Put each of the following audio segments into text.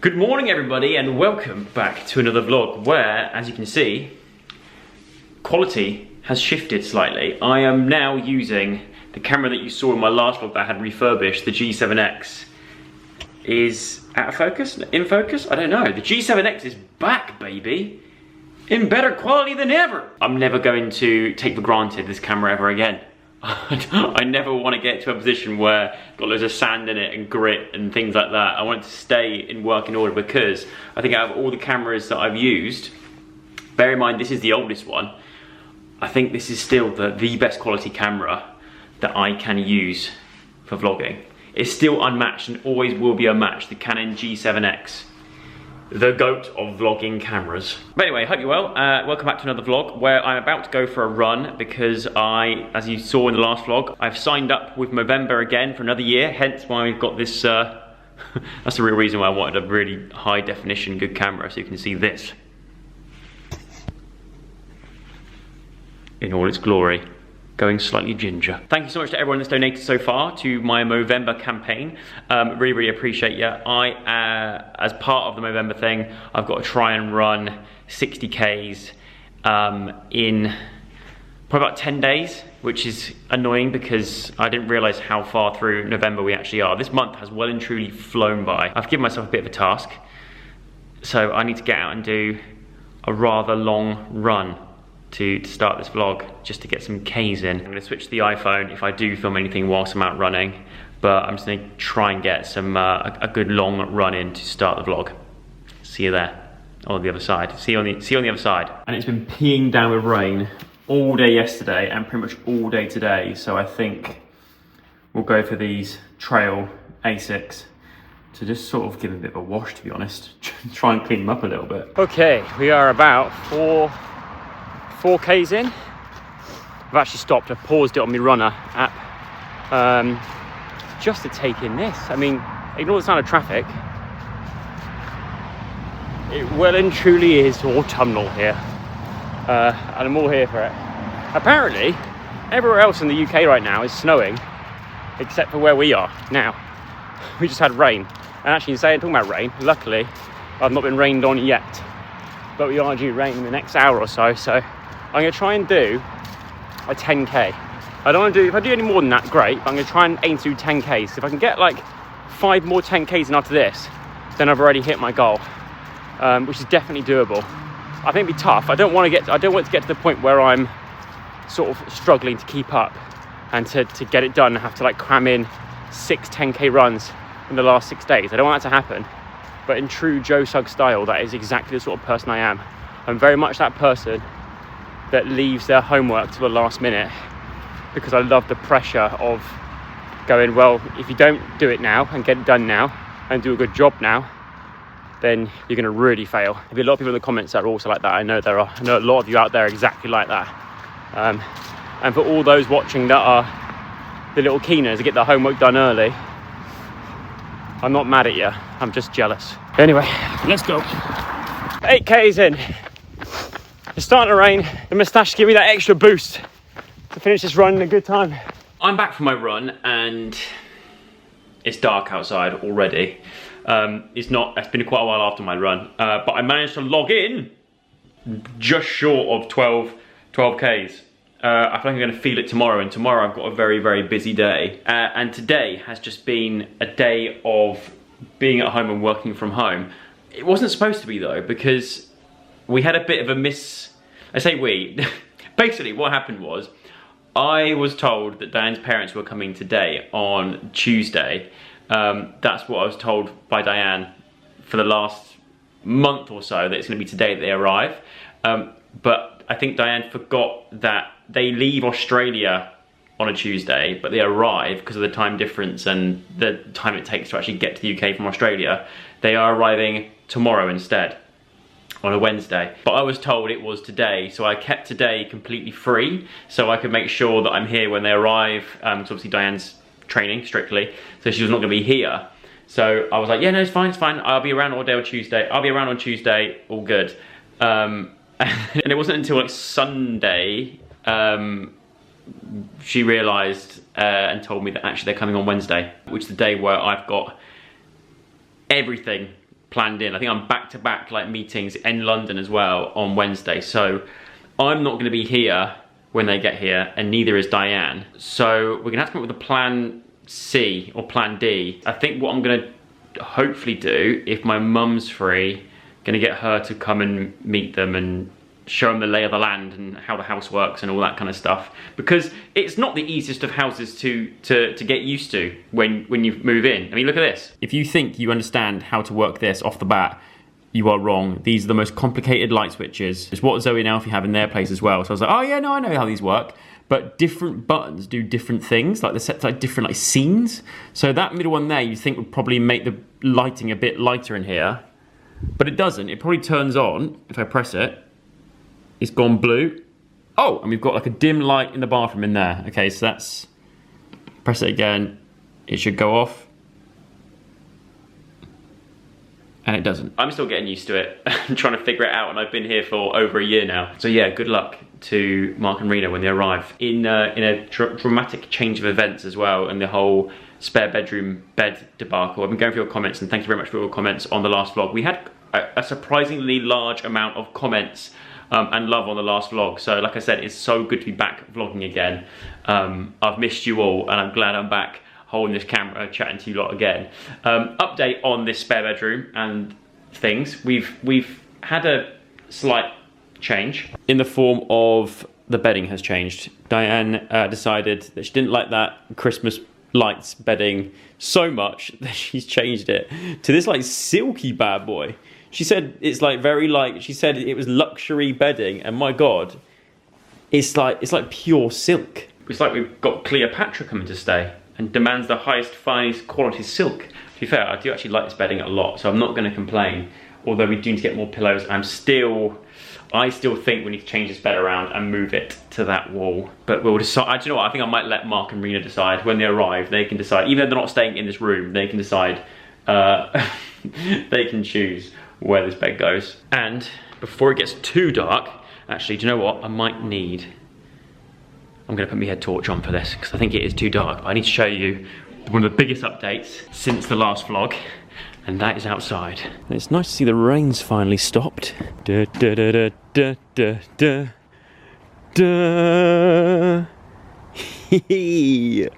Good morning everybody and welcome back to another vlog where, as you can see, quality has shifted slightly. I am now using the camera that you saw in my last vlog that I had refurbished, the G7X. Is out of focus? In focus? I don't know. The G7X is back, baby! In better quality than ever! I'm never going to take for granted this camera ever again. I never want to get to a position where I've got loads of sand in it and grit and things like that. I want it to stay in working order because I think out of all the cameras that I've used, bear in mind this is the oldest one, I think this is still the best quality camera that I can use for vlogging. It's still unmatched and always will be unmatched, the Canon G7X. The GOAT of vlogging cameras. But anyway, hope you're well. Welcome back to another vlog where I'm about to go for a run because as you saw in the last vlog, I've signed up with Movember again for another year, hence why we've got this, that's the real reason why I wanted a really high definition good camera so you can see this in all its glory. Going slightly ginger. Thank you so much to everyone that's donated so far to my Movember campaign. Really appreciate you. As part of the Movember thing, I've got to try and run 60 Ks in probably about 10 days, which is annoying because I didn't realize how far through November we actually are. This month has well and truly flown by. I've given myself a bit of a task, so I need to get out and do a rather long run to start this vlog, just to get some Ks in. I'm gonna switch to the iPhone if I do film anything whilst I'm out running, but I'm just gonna try and get some a good long run in to start the vlog. See you there, on the other side. See you on the other side. And it's been peeing down with rain all day yesterday and pretty much all day today, so I think we'll go for these trail Asics to just sort of give them a bit of a wash, to be honest. Try and clean them up a little bit. Okay, we are about 4 Ks in. I've actually stopped, I've paused it on my runner app just to take in this. I mean, ignore the sound of traffic. It well and truly is autumnal here. And I'm all here for it. Apparently, everywhere else in the UK right now is snowing, except for where we are now. We just had rain. And actually, talking about rain, luckily, I've not been rained on yet. But we are due rain in the next hour or so, so I'm going to try and do a 10k. I don't want to do, if I do any more than that, great, but I'm going to try and aim to do 10ks. So if I can get like 5 more 10ks in after this, then I've already hit my goal, which is definitely doable. I think it'd be tough. I don't want it to get to the point where I'm sort of struggling to keep up and to get it done and have to like cram in 6 10k runs in the last 6 days. I don't want that to happen. But in true Joe Sugg style, that is exactly the sort of person I am. I'm very much that person that leaves their homework to the last minute because I love the pressure of going, well, if you don't do it now and get it done now and do a good job now, then you're going to really fail. There'll be a lot of people in the comments that are also like that. I know a lot of you out there exactly like that. And for all those watching that are the little keeners to get their homework done early, I'm not mad at you, I'm just jealous. Anyway, let's go. 8 Ks in. It's starting to rain. The moustache give me that extra boost to finish this run in a good time. I'm back from my run and it's dark outside already. It's been quite a while after my run, but I managed to log in just short of 12 Ks. I think I'm going to feel it tomorrow, and tomorrow I've got a very busy day. And today has just been a day of being at home and working from home. It wasn't supposed to be though, because we had a bit of a I say we. Basically what happened was, I was told that Diane's parents were coming today on Tuesday. That's what I was told by Diane for the last month or so, that it's going to be today that they arrive. But I think Diane forgot that they leave Australia on a Tuesday, but they arrive because of the time difference and the time it takes to actually get to the UK from Australia. They are arriving tomorrow instead, on a Wednesday. But I was told it was today, so I kept today completely free so I could make sure that I'm here when they arrive. So obviously Diane's training strictly, so she was not going to be here. So I was like, yeah, no, it's fine, I'll be around all day on Tuesday. I'll be around on Tuesday, all good. And it wasn't until like Sunday she realised and told me that actually they're coming on Wednesday, which is the day where I've got everything planned in. I think I'm back-to-back like meetings in London as well on Wednesday. So I'm not gonna be here when they get here, and neither is Diane. So we're gonna have to come up with a plan C or plan D. I think what I'm gonna hopefully do, if my mum's free, gonna get her to come and meet them and show them the lay of the land and how the house works and all that kind of stuff. Because it's not the easiest of houses to get used to when you move in. I mean, look at this. If you think you understand how to work this off the bat, you are wrong. These are the most complicated light switches. It's what Zoe and Alfie have in their place as well. So I was like, oh yeah, no, I know how these work. But different buttons do different things. Like the set's like different like scenes. So that middle one there, you think would probably make the lighting a bit lighter in here. But it doesn't. It probably turns on if I press it. It's gone blue. Oh, and we've got like a dim light in the bathroom in there. Okay, so that's, press it again. It should go off. And it doesn't. I'm still getting used to it. I'm trying to figure it out, and I've been here for over a year now. So yeah, good luck to Mark and Rena when they arrive. In a dramatic change of events as well, and the whole spare bedroom bed debacle. I've been going through your comments, and thank you very much for your comments on the last vlog. We had a surprisingly large amount of comments and love on the last vlog. So like I said, it's so good to be back vlogging again. I've missed you all, and I'm glad I'm back holding this camera, chatting to you lot again. Update on this spare bedroom and things. We've had a slight change in the form of the bedding has changed. Diane decided that she didn't like that Christmas lights bedding so much that she's changed it to this like silky bad boy. She said it's like very like, she said it was luxury bedding, and my God, it's like pure silk. It's like we've got Cleopatra coming to stay and demands the highest, finest quality silk. To be fair, I do actually like this bedding a lot, so I'm not going to complain. Although we do need to get more pillows, I still think we need to change this bed around and move it to that wall. But we'll decide. Do you know what? I think I might let Mark and Rena decide when they arrive. They can decide, even though they're not staying in this room. They can decide. They can choose where this bed goes. And before it gets too dark, actually, do you know what? I might need. I'm gonna put my head torch on for this because I think it is too dark. I need to show you one of the biggest updates since the last vlog, and that is outside. And it's nice to see the rain's finally stopped. Da, da, da, da, da, da, da, da. The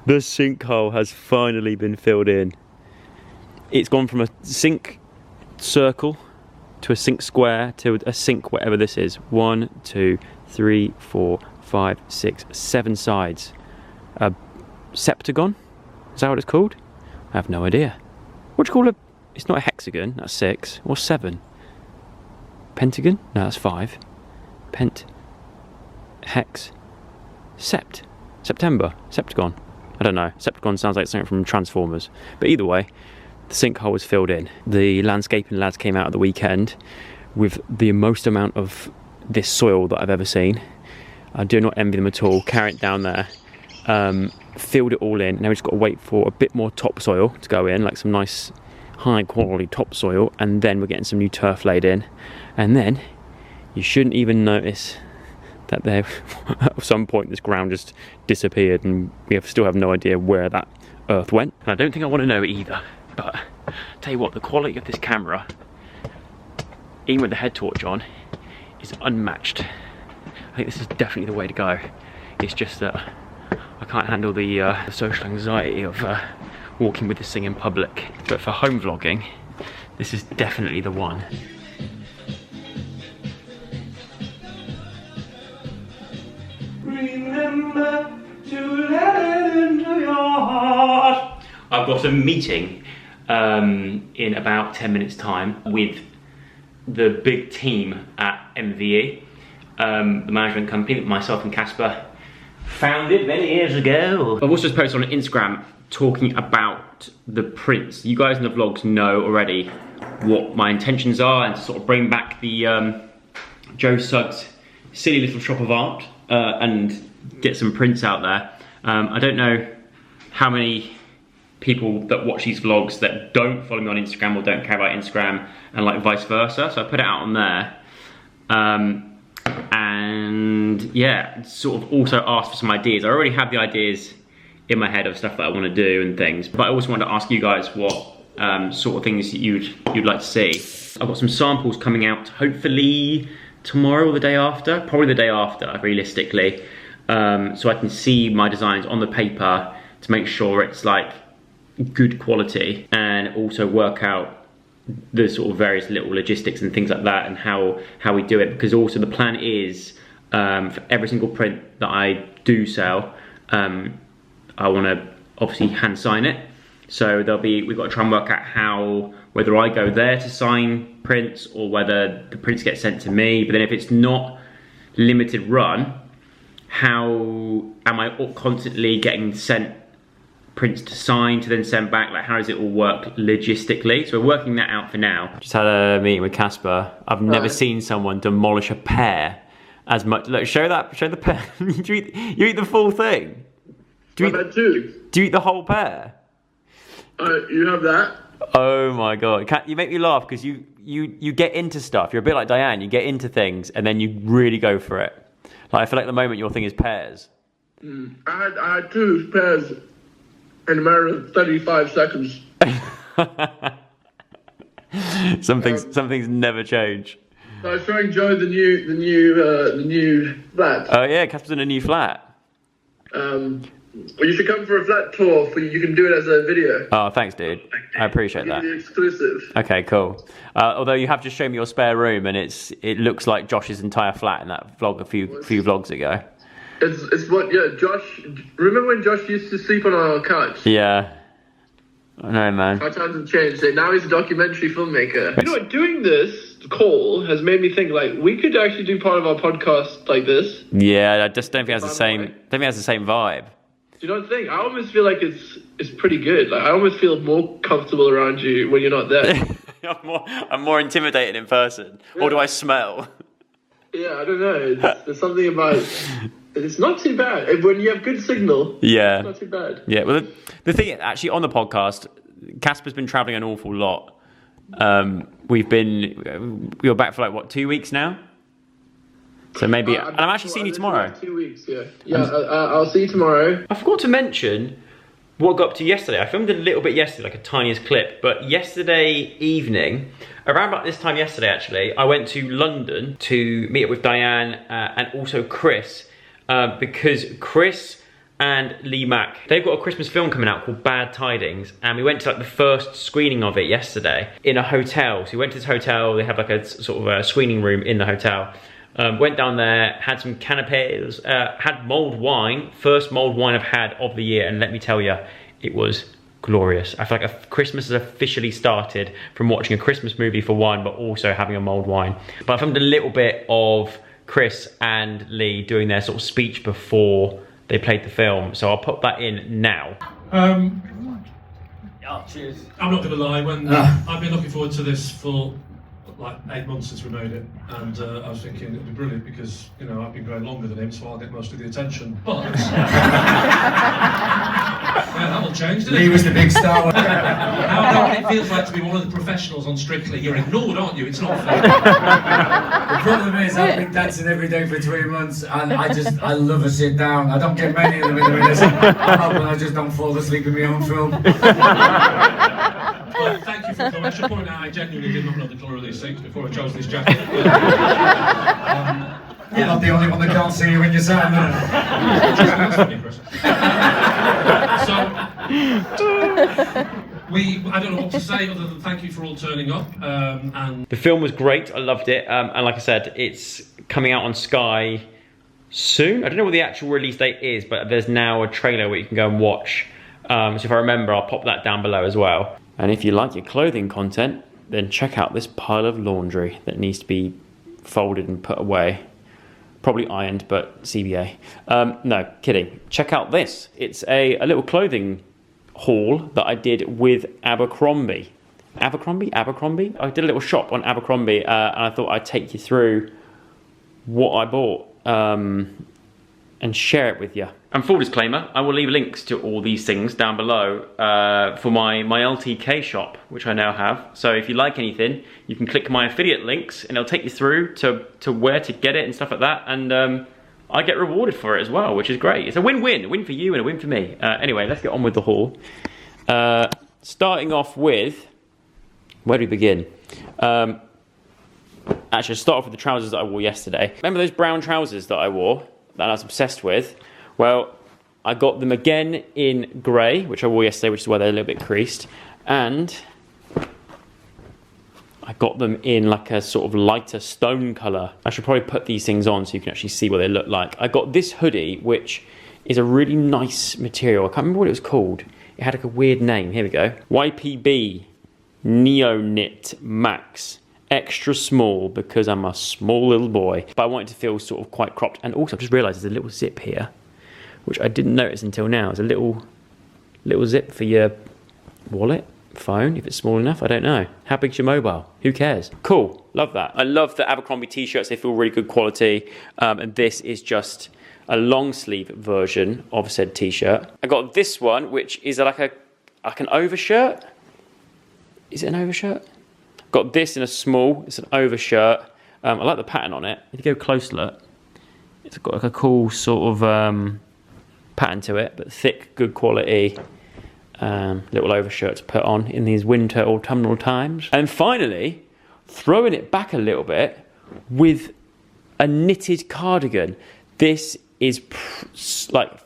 sinkhole has finally been filled in. It's gone from a sink circle to a sink square to a sink whatever this is. 1, 2, 3, 4, 5, 6, 7 sides. A septagon? Is that what it's called? I have no idea. What do you call it? It's not a hexagon, that's 6. Or 7? Pentagon? No, that's 5. Pent. Hex. Sept. September. Septagon. I don't know. Septagon sounds like something from Transformers. But either way, the sinkhole was filled in. The landscaping lads came out at the weekend with the most amount of this soil that I've ever seen. I do not envy them at all. Carry it down there. Filled it all in. Now we just got to wait for a bit more topsoil to go in, like some nice high quality topsoil, and then we're getting some new turf laid in. And then you shouldn't even notice that there at some point this ground just disappeared, and we still have no idea where that earth went. And I don't think I want to know either. But tell you what, the quality of this camera, even with the head torch on, is unmatched. I think this is definitely the way to go. It's just that I can't handle the social anxiety of walking with this thing in public. But for home vlogging, this is definitely the one. Remember to let it into your heart. I've got a meeting in about 10 minutes time with the big team at MVE, the management company that myself and Casper founded many years ago. I've also just posted on Instagram talking about the prints. You guys in the vlogs know already what my intentions are, and to sort of bring back the Joe Suggs silly little shop of art and get some prints out there. I don't know how many people that watch these vlogs that don't follow me on Instagram or don't care about Instagram, and like vice versa, so I put it out on there. And yeah, sort of also asked for some ideas. I already have the ideas in my head of stuff that I want to do and things, but I also wanted to ask you guys what sort of things that you'd like to see. I've got some samples coming out hopefully tomorrow or the day after, probably the day after realistically, so I can see my designs on the paper to make sure it's like good quality, and also work out the sort of various little logistics and things like that, and how we do it, because also the plan is for every single print that I do sell, I want to obviously hand sign it. So we've got to try and work out whether I go there to sign prints or whether the prints get sent to me. But then if it's not limited run, how am I constantly getting sent prints to sign to then send back? Like, how does it all work logistically? So we're working that out for now. Just had a meeting with Casper. I've never seen someone demolish a pear as much. Look, show the pear. you eat the full thing. Do you eat the whole pear? You have that. Oh my god! You make me laugh because you get into stuff. You're a bit like Diane. You get into things and then you really go for it. Like, I feel like at the moment your thing is pears. I had 2 pears in a matter of 35 seconds. Some things never change. So I was showing Joe the new flat. Oh yeah, Casper's in a new flat. Well, you should come for a flat tour. You can do it as a video. Oh, thanks, dude. I appreciate that. The exclusive. Okay, cool. Although you have just shown me your spare room, and it looks like Josh's entire flat in that vlog a few vlogs ago. It's what, yeah, Josh. Remember when Josh used to sleep on our couch? Yeah. I know, man. Our times have changed. Now he's a documentary filmmaker. You know what? Doing this call has made me think, like, we could actually do part of our podcast like this. Yeah, I just don't think it has the same. Don't think it has the same vibe. Do you not think? I almost feel like it's pretty good. Like, I almost feel more comfortable around you when you're not there. I'm more intimidated in person. Yeah. Or do I smell? Yeah, I don't know. There's something about. It's not too bad when you have good signal. Yeah, it's not too bad. Yeah. Well, the thing actually on the podcast, Casper's been traveling an awful lot. We were back for like what, 2 weeks now. So maybe, and I'm actually seeing you tomorrow. 2 weeks, yeah. Yeah, I'll see you tomorrow. I forgot to mention what I got up to yesterday. I filmed a little bit yesterday, like a tiniest clip, but yesterday evening, around about this time yesterday actually, I went to London to meet up with Diane and also Chris, because Chris and Lee Mack, they've got a Christmas film coming out called Bad Tidings, and we went to like the first screening of it yesterday in a hotel. So we went to this hotel, they have like a sort of a screening room in the hotel. Went down there, had some canapes, had mulled wine, first mulled wine I've had of the year, and let me tell you, it was glorious. I feel like Christmas has officially started from watching a Christmas movie for one, but also having a mulled wine. But I filmed a little bit of Chris and Lee doing their sort of speech before they played the film, so I'll put that in now. Cheers. I'm not going to lie, I've been looking forward to this for like 8 months since we made it, and I was thinking it'd be brilliant because, you know, I've been growing longer than him, so I'll get most of the attention. But yeah, that will change, didn't it? He was the big star. Now I know what it feels like to be one of the professionals on Strictly. You're ignored, aren't you? It's not fair. The problem is, I've been dancing every day for 3 months, and I love a sit down. I don't get many of them in the minute. I'm hoping I just don't fall asleep in my own film. Well, thank you for coming. I should point out I genuinely did not know the colour of these seats before I chose this jacket. You're not the only one that can't see you when you're sat in there. I don't know what to say other than thank you for all turning up. And the film was great. I loved it. And like I said, it's coming out on Sky soon. I don't know what the actual release date is, but there's now a trailer where you can go and watch. So if I remember, I'll pop that down below as well. And if you like your clothing content, then check out this pile of laundry that needs to be folded and put away. Probably ironed, but CBA. No, kidding. Check out this. It's a little clothing haul that I did with Abercrombie. Abercrombie? I did a little shop on Abercrombie, and I thought I'd take you through what I bought and share it with you. And full disclaimer, I will leave links to all these things down below for my LTK shop, which I now have. So if you like anything, you can click my affiliate links and it'll take you through to where to get it and stuff like that. And I get rewarded for it as well, which is great. It's a win-win, a win for you and a win for me. Anyway, let's get on with the haul. starting off with, where do we begin? Actually, I'll start off with the trousers that I wore yesterday. Remember those brown trousers that I wore, that I was obsessed with? Well, I got them again in grey, which I wore yesterday, which is why they're a little bit creased. And I got them in like a sort of lighter stone colour. I should probably put these things on so you can actually see what they look like. I got this hoodie, which is a really nice material. I can't remember what it was called. It had like a weird name. Here we go. YPB Neo Knit Max. Extra small because I'm a small little boy. But I wanted to feel sort of quite cropped. And also, I just realised there's a little zip here, which I didn't notice until now. There's a little zip for your wallet, phone, if it's small enough. I don't know. How big's your mobile? Who cares? Cool. Love that. I love the Abercrombie t-shirts. They feel really good quality. And this is just a long sleeve version of said t-shirt. I got this one, which is like an overshirt. Is it an overshirt? Got this in a small. It's an overshirt. I like the pattern on it. If you go close look, it's got like a cool sort of pattern to it, but thick, good quality little overshirt to put on in these winter autumnal times. And finally, throwing it back a little bit with a knitted cardigan. This is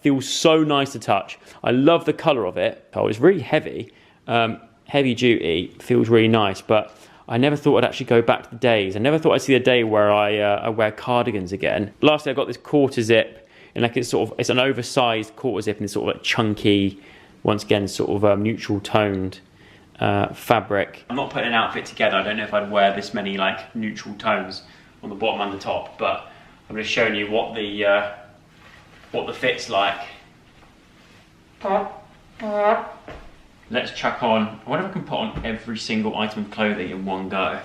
feels so nice to touch. I love the colour of it. Oh, it's really heavy, heavy duty, feels really nice, but I never thought I'd actually go back to the days. I never thought I'd see the day where I wear cardigans again. Lastly, I got this quarter zip, and like it's an oversized quarter zip, and it's sort of like chunky, once again sort of neutral toned fabric. I'm not putting an outfit together. I don't know if I'd wear this many like neutral tones on the bottom and the top, but I'm just showing you what the fit's like. Let's chuck on, I wonder if I can put on every single item of clothing in one go.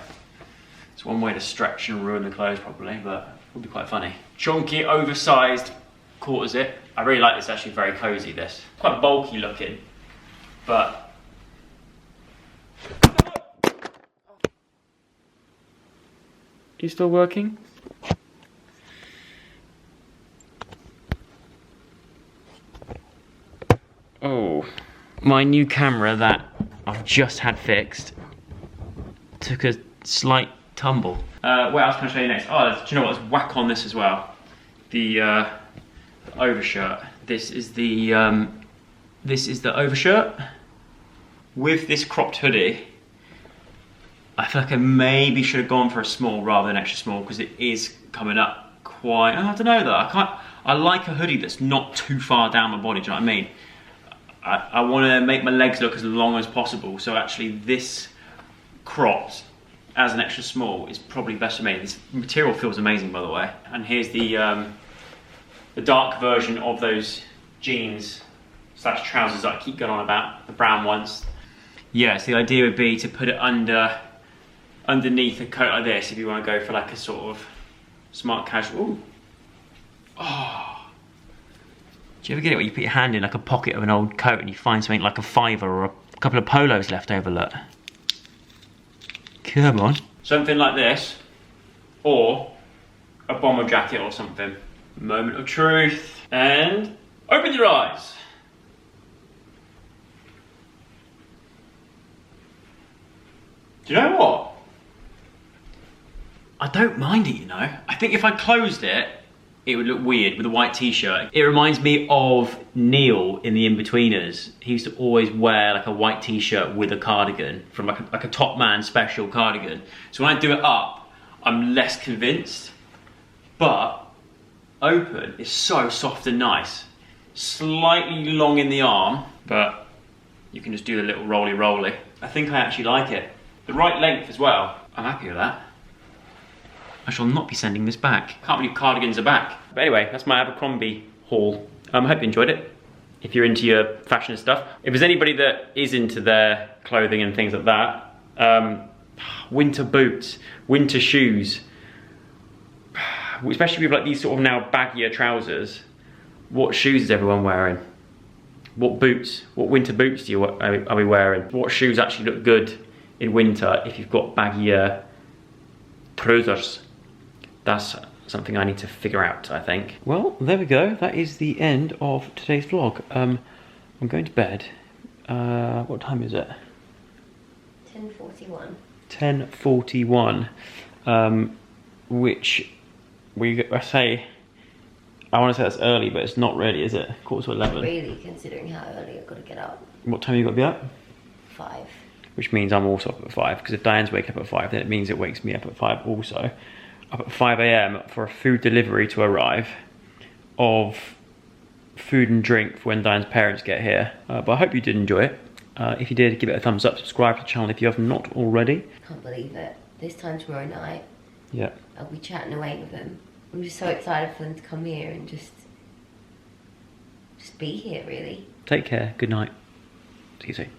It's one way to stretch and ruin the clothes probably, but it would be quite funny. Chunky, oversized quarter zip. I really like this, actually very cozy this. Quite bulky looking, but you still working? Oh, my new camera that I've just had fixed took a slight tumble. What else can I show you next? Oh, do you know what? Let's whack on this as well. The overshirt. This is the overshirt with this cropped hoodie. I feel like I maybe should have gone for a small rather than extra small because it is coming up quite. I don't know though. I like a hoodie that's not too far down my body. Do you know what I mean? I want to make my legs look as long as possible, so actually this cropped as an extra small is probably best for me. This material feels amazing, by the way. And here's the dark version of those jeans / trousers that I keep going on about, the brown ones. Yeah, so the idea would be to put it underneath a coat like this if you want to go for like a sort of smart casual. Ooh. Oh. Do you ever get it where you put your hand in like a pocket of an old coat and you find something like a fiver or a couple of polos left over, look. Come on. Something like this, or a bomber jacket or something. Moment of truth, and open your eyes. Do you know what? I don't mind it, you know. I think if I closed it, it would look weird with a white t-shirt. It reminds me of Neil in the In-Betweeners. He used to always wear like a white t-shirt with a cardigan from like a top man special cardigan. So when I do it up, I'm less convinced, but open is so soft and nice. Slightly long in the arm, but you can just do the little roly-roly. I think I actually like it. The right length as well. I'm happy with that. I shall not be sending this back. Can't believe cardigans are back. But anyway, that's my Abercrombie haul. I hope you enjoyed it. If you're into your fashion stuff. If there's anybody that is into their clothing and things like that, winter boots, winter shoes, especially with like these sort of now baggier trousers, what shoes is everyone wearing? What boots, what winter boots are we wearing? What shoes actually look good in winter if you've got baggier trousers? That's something I need to figure out, I think. Well, there we go. That is the end of today's vlog. I'm going to bed. What time is it? 10:41. 10:41, which I say, I want to say that's early, but it's not really, is it? 11:15. Really, considering how early I've got to get up. What time have you got to be up? 5. Which means I'm also up at 5, because if Diane's waking up at 5, then it means it wakes me up at 5 also. Up at 5 AM for a food delivery to arrive of food and drink for when Diane's parents get here. But I hope you did enjoy it. If you did, give it a thumbs up, subscribe to the channel if you have not already. Can't believe it. This time tomorrow night, Yeah. I'll be chatting away with them. I'm just so excited for them to come here and just be here, really. Take care. Good night. See you soon.